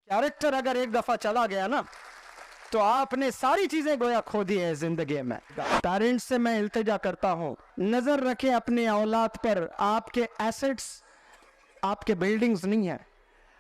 Character अगर एक दफा चला गया ना तो आपने सारी चीजें गोया खो दी है जिंदगी में। पेरेंट्स से मैं इल्तिजा करता हूँ, नजर रखें अपने औलाद पर। आपके एसेट्स आपके बिल्डिंग्स नहीं है,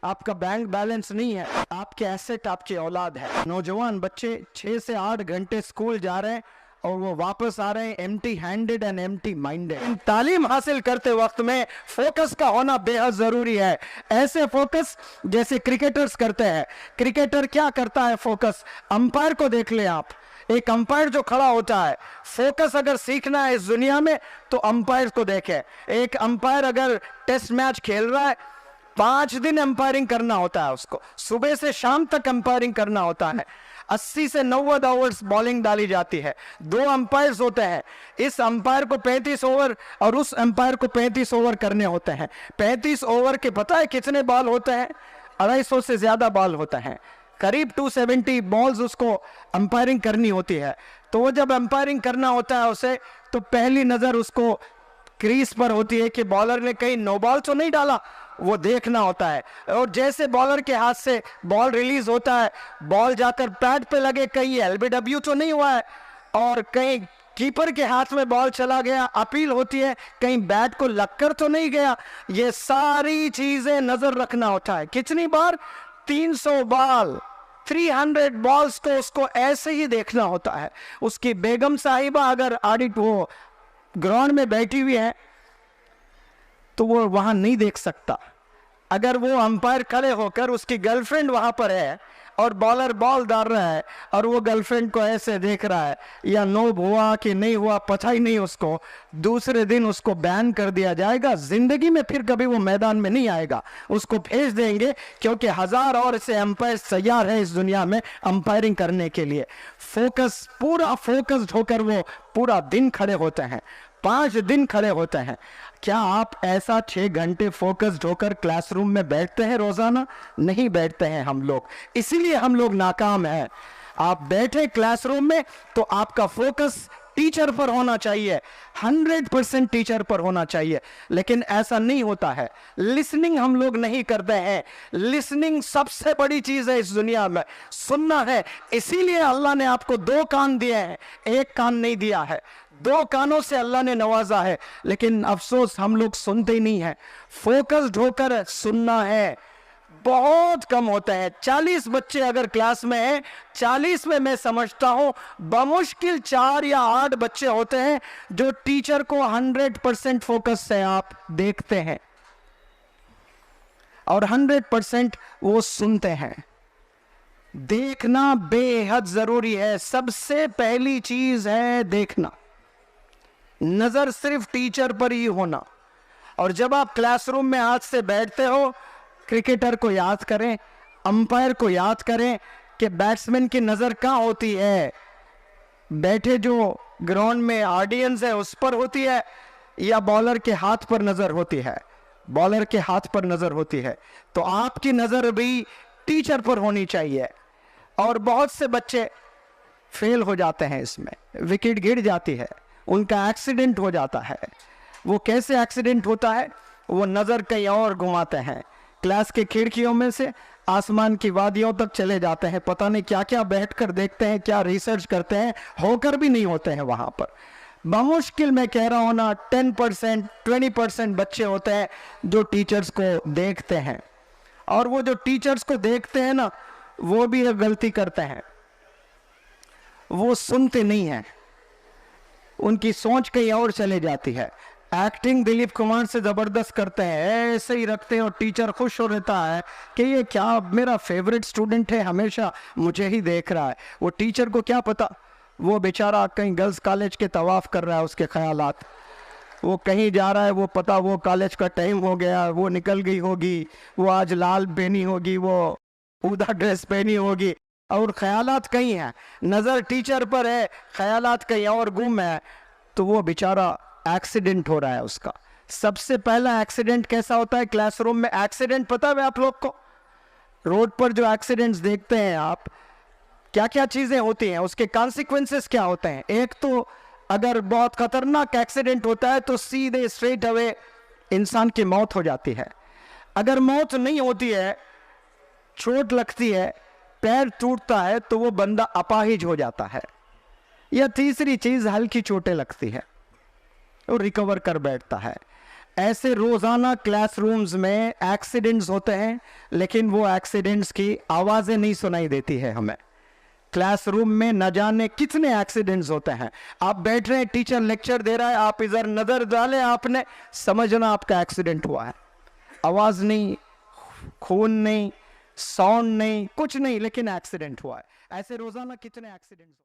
आपका बैंक बैलेंस नहीं है, आपके एसेट आपकी औलाद है। नौजवान बच्चे 6 से 8 घंटे स्कूल जा रहे हैं और वो वापस आ रहे हैं empty handed and empty minded. तालीम हासिल करते वक्त में फोकस का होना बेहद जरूरी है। ऐसे फोकस जैसे क्रिकेटर्स करते हैं। क्रिकेटर क्या करता है? फोकस। अंपायर को देख ले आप, एक अंपायर जो खड़ा होता है, फोकस अगर सीखना है इस दुनिया में तो अंपायर को देखे। एक अंपायर अगर टेस्ट मैच खेल रहा है, 5 दिन अंपायरिंग करना होता है उसको, सुबह से शाम तक अंपायरिंग करना होता है। 80 से 90 ओवर्स बॉलिंग डाली जाती है, 2 अंपायर्स होते हैं। इस अंपायर को 35 ओवर और उस अंपायर को 35 ओवर करने होते हैं। 35 ओवर के पता है कितने बॉल होते हैं? 250 से ज्यादा बॉल होते हैं, करीब 270 बॉल्स उसको अंपायरिंग करनी होती है। तो वो जब अंपायरिंग करना होता है उसे, तो पहली नजर उसको क्रीज पर होती है कि बॉलर ने कहीं नो बॉल तो नहीं डाला, वो देखना होता है। और जैसे बॉलर के हाथ से बॉल रिलीज होता है, बॉल जाकर पैड पे लगे, कहीं एलबीडब्ल्यू तो नहीं हुआ है, और कहीं कीपर के हाथ में बॉल चला गया, अपील होती है, कहीं बैट को लगकर तो नहीं गया। ये सारी चीजें नजर रखना होता है। कितनी बार? 300 बॉल, 300 बॉल्स को उसको ऐसे ही देखना होता है। उसकी बेगम साहिबा अगर ऑडिट वो ग्राउंड में बैठी हुई है तो वो वहां नहीं देख सकता। अगर वो अंपायर खड़े होकर, उसकी गर्लफ्रेंड वहां पर है और बॉलर बॉल डाल रहा है और वो गर्लफ्रेंड को ऐसे देख रहा है, या नोब हुआ कि नहीं हुआ पता ही नहीं उसको, दूसरे दिन उसको बैन कर दिया जाएगा। जिंदगी में फिर कभी वो मैदान में नहीं आएगा, उसको भेज देंगे, क्योंकि 1000 और से अंपायर तैयार है इस दुनिया में अंपायरिंग करने के लिए। फोकस, पूरा फोकस्ड होकर वो पूरा दिन खड़े होते हैं, 5 दिन खड़े होते हैं। क्या आप ऐसा 6 घंटे फोकस्ड होकर क्लासरूम में बैठते हैं रोजाना? नहीं बैठते हैं हम लोग, इसीलिए हम लोग नाकाम हैं। आप बैठे क्लासरूम में तो आपका फोकस टीचर पर होना चाहिए, 100% टीचर पर होना चाहिए, लेकिन ऐसा नहीं होता है। लिसनिंग हम लोग नहीं करते हैं। लिसनिंग सबसे बड़ी चीज है इस दुनिया में, सुनना है। इसीलिए अल्लाह ने आपको 2 कान दिए हैं, 1 कान नहीं दिया है। 2 कानों से अल्लाह ने नवाजा है, लेकिन अफसोस हम लोग सुनते ही नहीं है। फोकस्ड होकर सुनना है, बहुत कम होता है। 40 बच्चे अगर क्लास में हैं, 40 में मैं समझता हूं बमुश्किल 4 या 8 बच्चे होते हैं जो टीचर को 100% फोकस से आप देखते हैं और 100% वो सुनते हैं। देखना बेहद जरूरी है। सबसे पहली चीज है देखना, नजर सिर्फ टीचर पर ही होना। और जब आप क्लासरूम में आज से बैठते हो, क्रिकेटर को याद करें, अंपायर को याद करें कि बैट्समैन की नजर कहाँ होती है। बैठे जो ग्राउंड में ऑडियंस है उस पर होती है, या बॉलर के हाथ पर नजर होती है? बॉलर के हाथ पर नजर होती है। तो आपकी नजर भी टीचर पर होनी चाहिए। और बहुत से बच्चे फेल हो जाते हैं इसमें, विकेट गिर जाती है, उनका एक्सीडेंट हो जाता है। वो कैसे एक्सीडेंट होता है? वो नजर कहीं और घुमाते हैं, क्लास के खिड़कियों में से आसमान की वादियों तक चले जाते हैं, पता नहीं क्या क्या बैठकर देखते हैं, क्या रिसर्च करते हैं, होकर भी नहीं होते हैं वहां पर। बमुश्किल मैं कह रहा हूं ना 10% 20% बच्चे होते हैं जो टीचर्स को देखते हैं। और वो जो टीचर्स को देखते हैं ना, वो भी एक गलती करते हैं, वो सुनते नहीं हैं, उनकी सोच कहीं और चले जाती है। एक्टिंग दिलीप कुमार से जबरदस्त करते हैं, ऐसे ही रखते हैं और टीचर खुश हो रहता है कि ये क्या मेरा फेवरेट स्टूडेंट है, हमेशा मुझे ही देख रहा है। वो टीचर को क्या पता, वो बेचारा कहीं गर्ल्स कॉलेज के तवाफ कर रहा है, उसके ख्यालात, वो कहीं जा रहा है, वो पता वो कॉलेज का टाइम हो गया, वो निकल गई होगी, वो आज लाल पहनी होगी, वो ऊदा ड्रेस पहनी होगी, और ख्यालात कहीं हैं, नज़र टीचर पर है, ख्यालात कहीं और गुम है। तो वो बेचारा एक्सीडेंट हो रहा है उसका। सबसे पहला एक्सीडेंट कैसा होता है क्लासरूम में? एक्सीडेंट पता है आप लोग को? रोड पर जो एक्सीडेंट्स देखते हैं आप, क्या क्या चीजें होती हैं, उसके कॉन्सिक्वेंसेस क्या होते हैं? एक तो अगर बहुत खतरनाक एक्सीडेंट होता है तो सीधे स्ट्रेट अवे इंसान की मौत हो जाती है। अगर मौत नहीं होती है चोट लगती है, पैर टूटता है, तो वो बंदा अपाहिज हो जाता है। या तीसरी चीज, हल्की चोटें लगती है, वो रिकवर कर बैठता है। ऐसे रोजाना क्लासरूम्स में एक्सीडेंट्स होते हैं, लेकिन वो एक्सीडेंट्स की आवाजें नहीं सुनाई देती है हमें। क्लासरूम में न जाने कितने एक्सीडेंट्स होते हैं। आप बैठ रहे हैं, टीचर लेक्चर दे रहा है, आप इधर नजर डालें, आपने समझना आपका एक्सीडेंट हुआ है। आवाज नहीं, खून नहीं, साउंड नहीं, कुछ नहीं, लेकिन एक्सीडेंट हुआ है। ऐसे रोजाना कितने एक्सीडेंट्स